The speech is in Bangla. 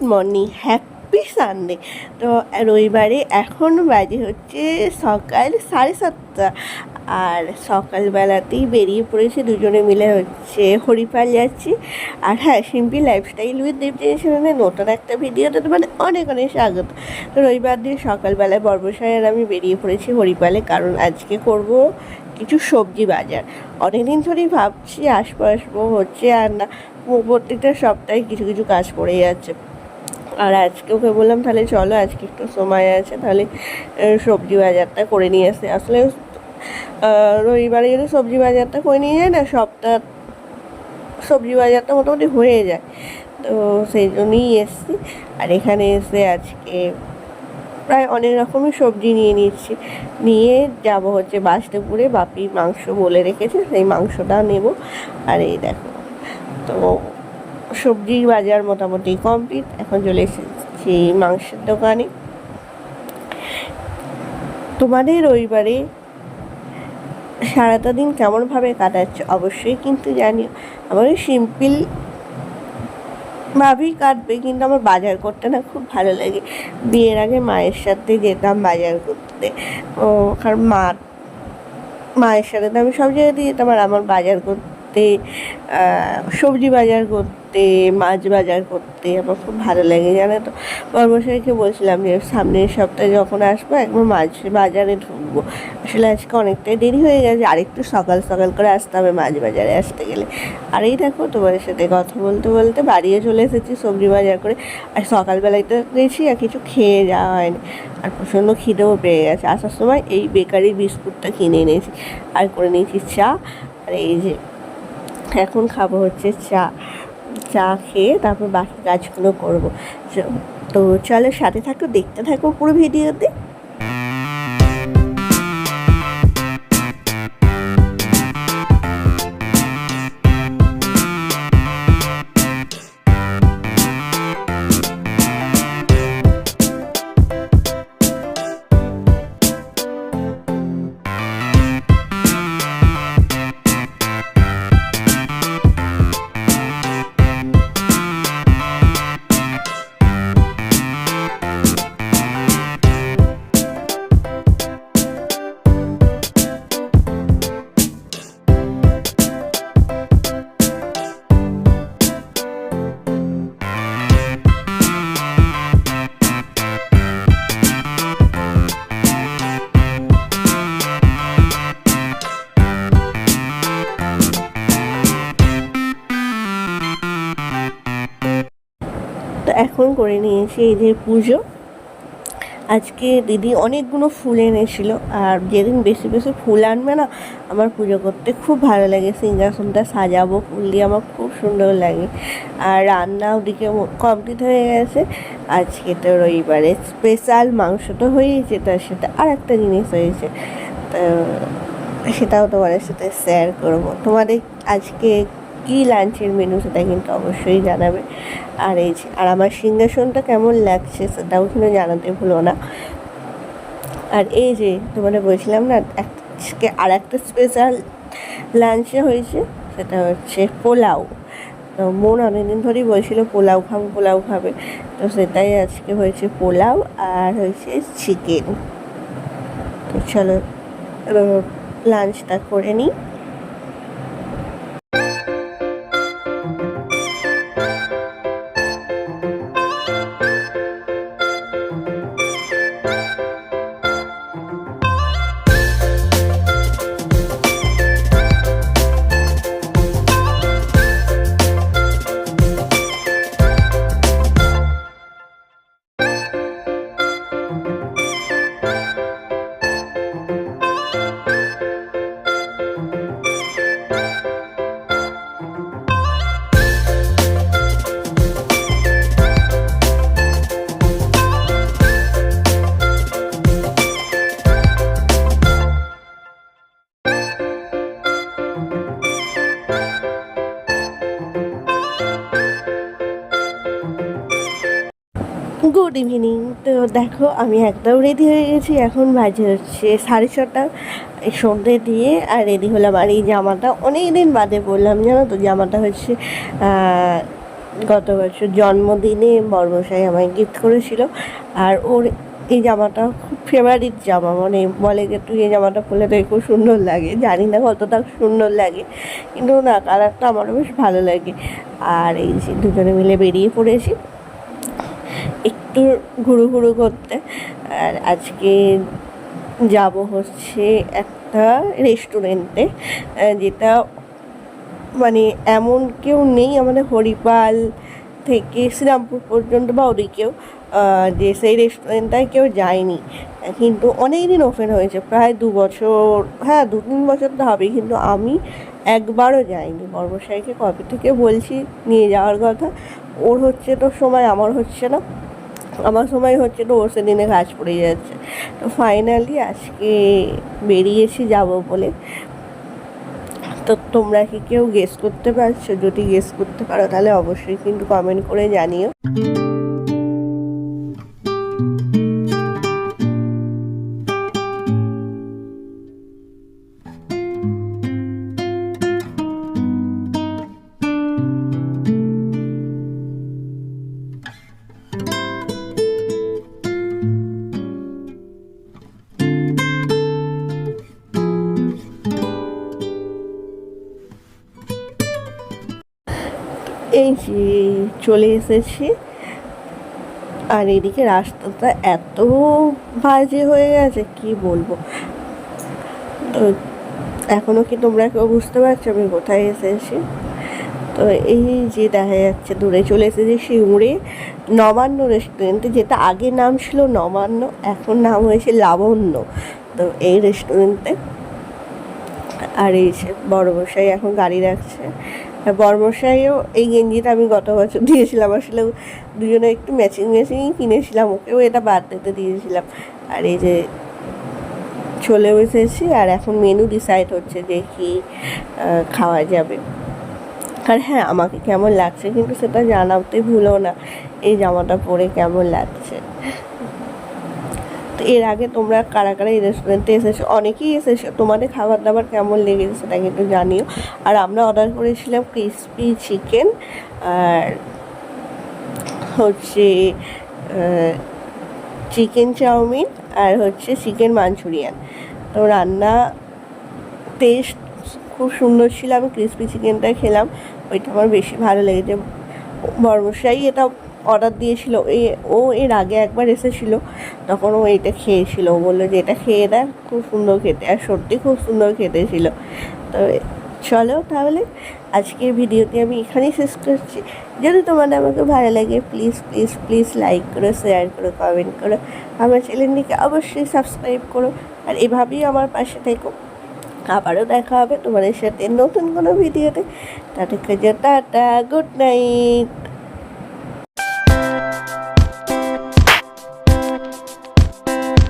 Morning, happy Sunday. তো রবিবারে এখন বাজে হচ্ছে সকাল 7:30, আর সকালবেলাতেই বেরিয়ে পড়েছে দুজনে মিলে হচ্ছে হরিপাল যাচ্ছি। আর হ্যাঁ, সিম্পল লাইফস্টাইল উইথ দেবজানি চ্যানেলে নতুন একটা ভিডিওতে তোমাদের অনেক অনেক স্বাগত। তো রবিবার দিন সকালবেলায় বর্বসায় আর আমি বেরিয়ে পড়েছি হরিপালে, কারণ আজকে করব কিছু সবজি বাজার। অনেকদিন ধরেই ভাবছি আসবো হচ্ছে আর না, প্রত্যেকটা সপ্তাহে কিছু কিছু কাজ পড়ে যাচ্ছে। আর আজকে ওকে বললাম তাহলে চলো, আজকে একটু সময় আছে, তাহলে সবজি বাজারটা করে নিয়ে আসে। আসলে রবিবারে যদি সবজি বাজারটা করে নিয়ে যায় না, সপ্তাহ সবজি বাজারটা মোটামুটি হয়ে যায়। তো সেই জন্যই এসছি। আর এখানে এসে আজকে প্রায় অনেক রকমের সবজি নিয়ে নিচ্ছি, নিয়ে যাব হচ্ছে বাসদেপুরে। বাপি মাংস বলে রেখেছে, সেই মাংসটা নেব। আর এই দেখো, তো সবজি বাজার মোটামুটি কমপ্লিট। এখন চলে এসেছি মাংসের দোকানে। তোমাদের রবিবারে সারাটা দিন কেমনভাবে কাটাচ্ছে অবশ্যই কিন্তু জানিও। আমার সিম্পল ভাবেই কাটবে, কিন্তু আমার বাজার করতে না খুব ভালো লাগে। বিয়ের আগে মায়ের সাথে যেতাম বাজার করতে, কারণ মায়ের সাথে তো আমি সব জায়গাতে যেতাম। আর আমার বাজার করতে, সবজি বাজার করতে, মাছ বাজার করতে আমার খুব ভালো লাগে, জানো তো। বর্মশাইকে বলছিলাম যে সামনের সপ্তাহে যখন আসবো একবার মাছ বাজারে ঢুকবো। আসলে আজকে অনেকটাই দেরি হয়ে গেছে, আরেকটু সকাল সকাল করে আসতে হবে মাছ বাজারে আসতে গেলে। আর এই দেখো, তোমাদের সাথে কথা বলতে বলতে বাড়িও চলে এসেছি সবজি বাজার করে। আর সকালবেলায় তো গেছি আর কিছু খেয়ে যাওয়া হয়নি, আর প্রচণ্ড খিদেও পেয়ে গেছে। আসার সময় এই বেকারি বিস্কুটটা কিনে এনেছি, আর করে নিয়েছি চা। আর এই যে এখন খাবো হচ্ছে চা খেয়ে তারপর বাকি কাজগুলো করবো। তো চলো, সাথে থাকো, দেখতে থাকো পুরো ভিডিওতে। তো এখন করে নিয়েছি এই যে পুজো। আজকে দিদি অনেকগুলো ফুল এনেছিল, আর যেদিন বেশি বেশি ফুল আনবে না, আমার পুজো করতে খুব ভালো লাগে। সিংহাসনটা সাজাবো ফুল দিয়ে, আমার খুব সুন্দর লাগে। আর রান্না ওদিকে কমপ্লিট হয়ে গেছে। আজকে তো রবিবারে স্পেশাল মাংস তো হয়েছে, তার সাথে আর একটা জিনিস হয়েছে, তো সেটাও তোমাদের সাথে শেয়ার করবো। তোমাদের আজকে কী লাঞ্চের মেনু সেটা কিন্তু অবশ্যই জানাবে। আর এই যে, আর আমার সিংহাসনটা কেমন লাগছে সেটাও কিন্তু জানাতে ভুলো না। আর এই যে তোমাদের বলছিলাম না, আজকে আর একটা স্পেশাল লাঞ্চে হয়েছে, সেটা হচ্ছে পোলাও। তো মন অনেকদিন ধরেই বলছিল পোলাও খাবে, তো সেটাই আজকে হয়েছে পোলাও, আর হয়েছে চিকেন। তো চলো লাঞ্চটা করে নিই। Good evening. তো দেখো, আমি একদম রেডি হয়ে গেছি। এখন বাজে হচ্ছে 6:30, এই সন্ধ্যে দিয়ে আর রেডি হলাম। আর এই জামাটা অনেক দিন বাদে পরলাম, জানো তো। জামাটা হচ্ছে গত বছর জন্মদিনে বড়মশাই আমায় গিফট করেছিল। আর ওর এই জামাটা খুব ফেভারিট জামা, মানে বলে যে তুই এই জামাটা পরলে তোকে খুব সুন্দর লাগে। জানি না কতটা সুন্দর লাগে, কিন্তু না, কালারটা আমারও বেশ ভালো লাগে। আর এই যে দুজনে মিলে বেরিয়ে পড়েছি একটু ঘুরু ঘুরু করতে। আর আজকে যাব হচ্ছে একটা রেস্টুরেন্টে, যেটা মানে এমন কেউ নেই আমাদের হরিপাল থেকে শ্রীরামপুর পর্যন্ত বা ওদিকেও, যে সেই রেস্টুরেন্টটায় কেউ যায়নি। কিন্তু অনেক দিন ওপেন হয়েছে, প্রায় 2 বছর, হ্যাঁ 2-3 বছর তো হবেই, কিন্তু আমি একবারও যাইনি। বর্মশাইকে কবে থেকে বলছি নিয়ে যাওয়ার কথা, ওর হচ্ছে তো সময়, আমার হচ্ছে না। আমার সময় হচ্ছে তো ওর সেদিনে কাজ পড়ে যাচ্ছে। তো ফাইনালি আজকে বেরিয়েছি যাব বলে। তো তোমরা কি কেউ গেস করতে পারছো? যদি গেস করতে পারো তাহলে অবশ্যই কিন্তু কমেন্ট করে জানিও। এই যে চলে এসেছি, আর এদিকে রাস্তাটা এত বাজে হয়ে গেছে কি বলবো। তো এখনও কি তোমরা কেউ বুঝতে পারছো আমি কোথায় এসেছি? তো এই যে দেখা যাচ্ছে দূরে চলে এসেছি সিঙ্গুরে নবান্ন রেস্টুরেন্টে, যেটা আগে নাম ছিল নবান্ন, এখন নাম হয়েছে লাবণ্য। তো এই রেস্টুরেন্টে, আর এই যে বড়মশাই এখন গাড়ি রাখছে। আর বড়মশাইও এই গেঞ্জিটা আমি গত বছর দিয়েছিলাম, আসলে দুজনে একটু ম্যাচিংই কিনেছিলাম, ওকেও এটা বার্থডেতে দিয়েছিলাম। আর এই যে চলেও এসেছি, আর এখন মেনু ডিসাইড হচ্ছে যে কী খাওয়া যাবে। আর হ্যাঁ, আমাকে কেমন লাগছে কিন্তু সেটা জানাতে ভুলো না, এই জামাটা পরে কেমন লাগছে। তো এর আগে তোমরা কারা কারা এই রেস্টুরেন্টে এসেছো, অনেকেই এসেছো, তোমাদের খাবার দাবার কেমন লেগেছে সেটা কিন্তু জানিও। আর আমরা অর্ডার করেছিলাম ক্রিসপি চিকেন, আর হচ্ছে চিকেন চাউমিন, আর হচ্ছে চিকেন মাঞ্চুরিয়ান। তো রান্না টেস্ট খুব সুন্দর ছিল। আমি ক্রিসপি চিকেনটা খেলাম, ওইটা আমার বেশি ভালো লেগেছে। বর্মশাই এটা অর্ডার দিয়েছিল, ও এর আগে একবার এসেছিলো, তখন ও এটা খেয়েছিল। ও বললো যে এটা খেয়ে দেখ, খুব সুন্দর খেতে, আর সত্যি খুব সুন্দর খেতে ছিল। তো চলো তাহলে আজকের ভিডিওটি আমি এখানেই শেষ করছি। যদি তোমাদের আমাকে ভালো লাগে প্লিজ প্লিজ প্লিজ লাইক করো, শেয়ার করো, কমেন্ট করো, আমার চ্যানেলটিকে অবশ্যই সাবস্ক্রাইব করো, আর এভাবেই আমার পাশে থেকো। আবারও দেখা হবে তোমাদের সাথে নতুন কোনো ভিডিওতে। Tata, good night.